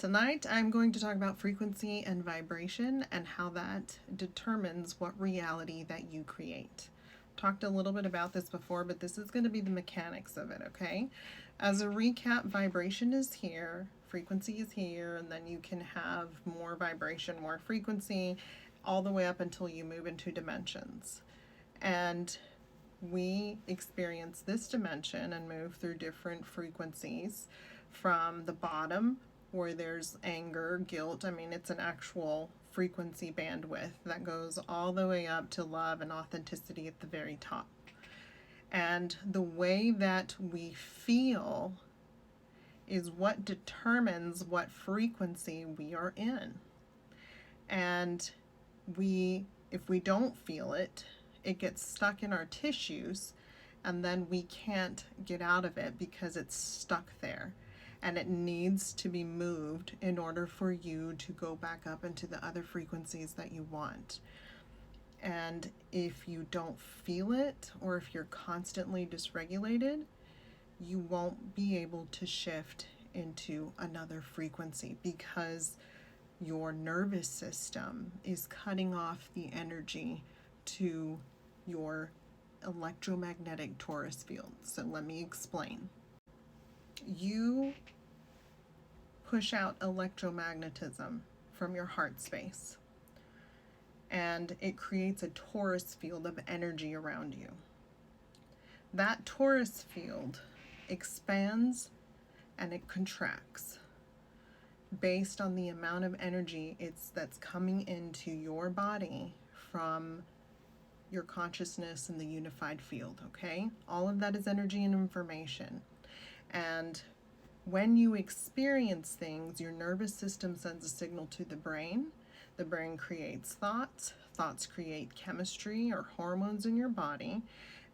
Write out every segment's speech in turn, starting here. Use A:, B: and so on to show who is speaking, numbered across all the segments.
A: Tonight I'm going to talk about frequency and vibration and how that determines what reality that you create. Talked a little bit about this before, but this is going to be the mechanics of it, okay? As a recap, vibration is here, frequency is here, and then you can have more vibration, more frequency, all the way up until you move into dimensions. And we experience this dimension and move through different frequencies from the bottom where there's anger, guilt. I mean, it's an actual frequency bandwidth that goes all the way up to love and authenticity at the very top. And the way that we feel is what determines what frequency we are in. And if we don't feel it, it gets stuck in our tissues, and then we can't get out of it because it's stuck there. And it needs to be moved in order for you to go back up into the other frequencies that you want. And if you don't feel it, or if you're constantly dysregulated, you won't be able to shift into another frequency because your nervous system is cutting off the energy to your electromagnetic torus field. So let me explain. You push out electromagnetism from your heart space, and it creates a torus field of energy around you. That torus field expands and it contracts based on the amount of energy that's coming into your body from your consciousness and the unified field, okay? All of that is energy and information. And when you experience things, your nervous system sends a signal to the brain. The brain creates thoughts. Thoughts create chemistry or hormones in your body,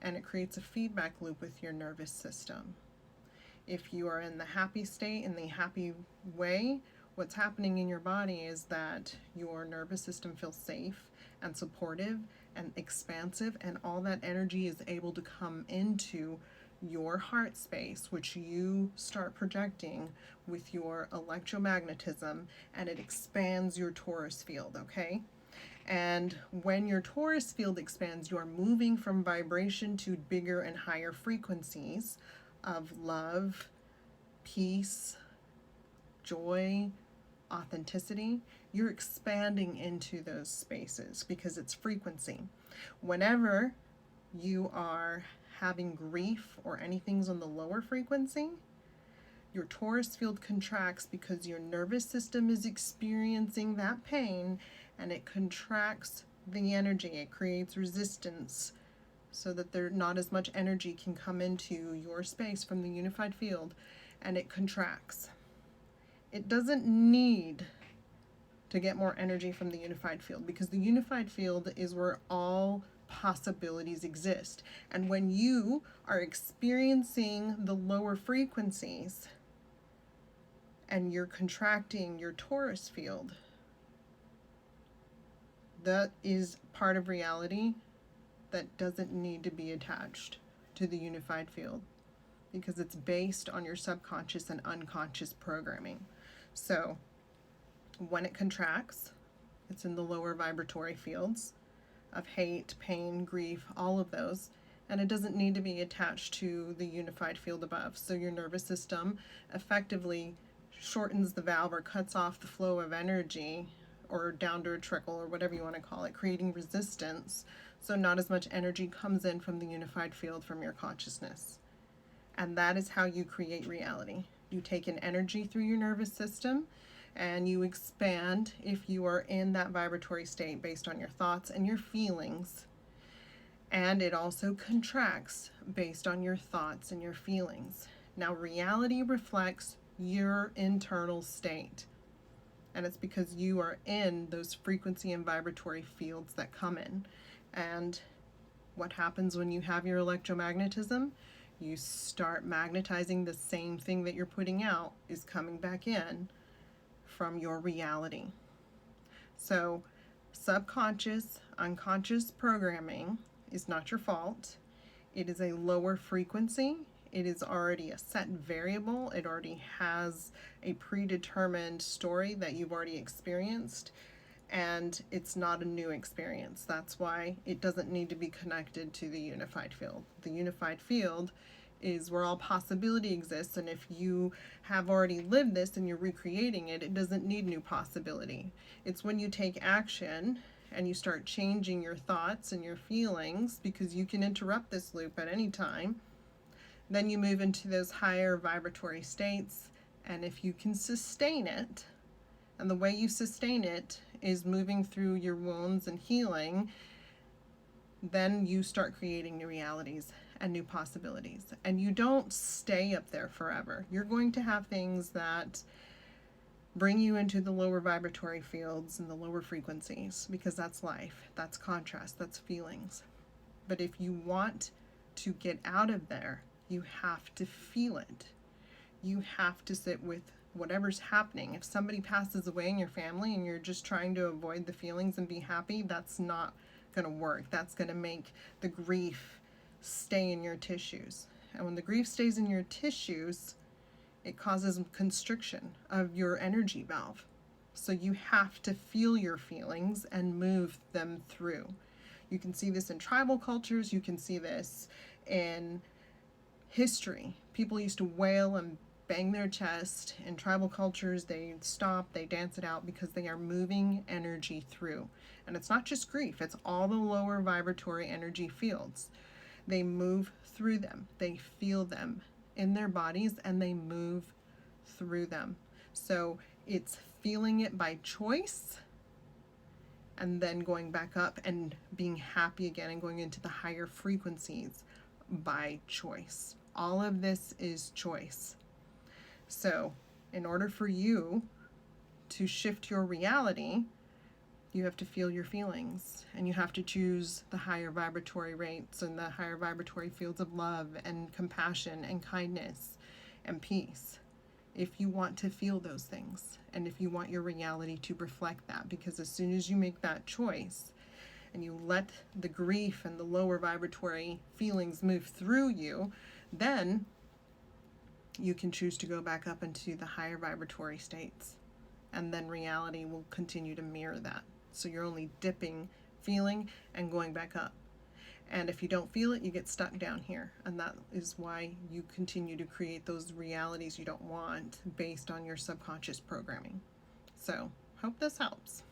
A: and it creates a feedback loop with your nervous system. If you are in the happy state, in the happy way, what's happening in your body is that your nervous system feels safe and supportive and expansive, and all that energy is able to come into your heart space, which you start projecting with your electromagnetism, and it expands your torus field, okay? And when your torus field expands, you are moving from vibration to bigger and higher frequencies of love, peace, joy, authenticity. You're expanding into those spaces because it's frequency. Whenever you are having grief or anything's on the lower frequency, your torus field contracts because your nervous system is experiencing that pain, and it contracts the energy. It creates resistance so that there not as much energy can come into your space from the unified field, and it contracts. It doesn't need to get more energy from the unified field because the unified field is where all possibilities exist. And when you are experiencing the lower frequencies and you're contracting your torus field, that is part of reality that doesn't need to be attached to the unified field because it's based on your subconscious and unconscious programming. So when it contracts, it's in the lower vibratory fields of hate, pain, grief, all of those, and it doesn't need to be attached to the unified field above. So your nervous system effectively shortens the valve or cuts off the flow of energy, or down to a trickle, or whatever you want to call it, creating resistance, so not as much energy comes in from the unified field from your consciousness. And that is how you create reality. You take in energy through your nervous system, and you expand if you are in that vibratory state based on your thoughts and your feelings. And it also contracts based on your thoughts and your feelings. Now, reality reflects your internal state. And it's because you are in those frequency and vibratory fields that come in. And what happens when you have your electromagnetism? You start magnetizing the same thing that you're putting out is coming back in from your reality. So subconscious, unconscious programming is not your fault. It is a lower frequency. it is already a set variable. It already has a predetermined story that you've already experienced, and it's not a new experience. That's why it doesn't need to be connected to the unified field. The unified field is where all possibility exists, and if you have already lived this and you're recreating it, it doesn't need new possibility. It's when you take action and you start changing your thoughts and your feelings, because you can interrupt this loop at any time, then you move into those higher vibratory states. And if you can sustain it, and the way you sustain it is moving through your wounds and healing, then you start creating new realities and new possibilities. And you don't stay up there forever. You're going to have things that bring you into the lower vibratory fields and the lower frequencies, because that's life, that's contrast, that's feelings. But if you want to get out of there, you have to feel it. You have to sit with whatever's happening. If somebody passes away in your family and you're just trying to avoid the feelings and be happy, that's not going to work. That's going to make the grief stay in your tissues. And when the grief stays in your tissues, it causes constriction of your energy valve. So you have to feel your feelings and move them through. You can see this in tribal cultures. You can see this in history. People used to wail and bang their chest. In tribal cultures, they stop, they dance it out, because they are moving energy through. And it's not just grief, it's all the lower vibratory energy fields. They move through them, they feel them in their bodies, and they move through them. So it's feeling it by choice, and then going back up and being happy again and going into the higher frequencies by choice. All of this is choice. So in order for you to shift your reality, you have to feel your feelings, and you have to choose the higher vibratory rates and the higher vibratory fields of love and compassion and kindness and peace, if you want to feel those things, and if you want your reality to reflect that. Because as soon as you make that choice and you let the grief and the lower vibratory feelings move through you, then you can choose to go back up into the higher vibratory states, and then reality will continue to mirror that. So you're only dipping, feeling, and going back up. And if you don't feel it, you get stuck down here. And that is why you continue to create those realities you don't want based on your subconscious programming. So, hope this helps.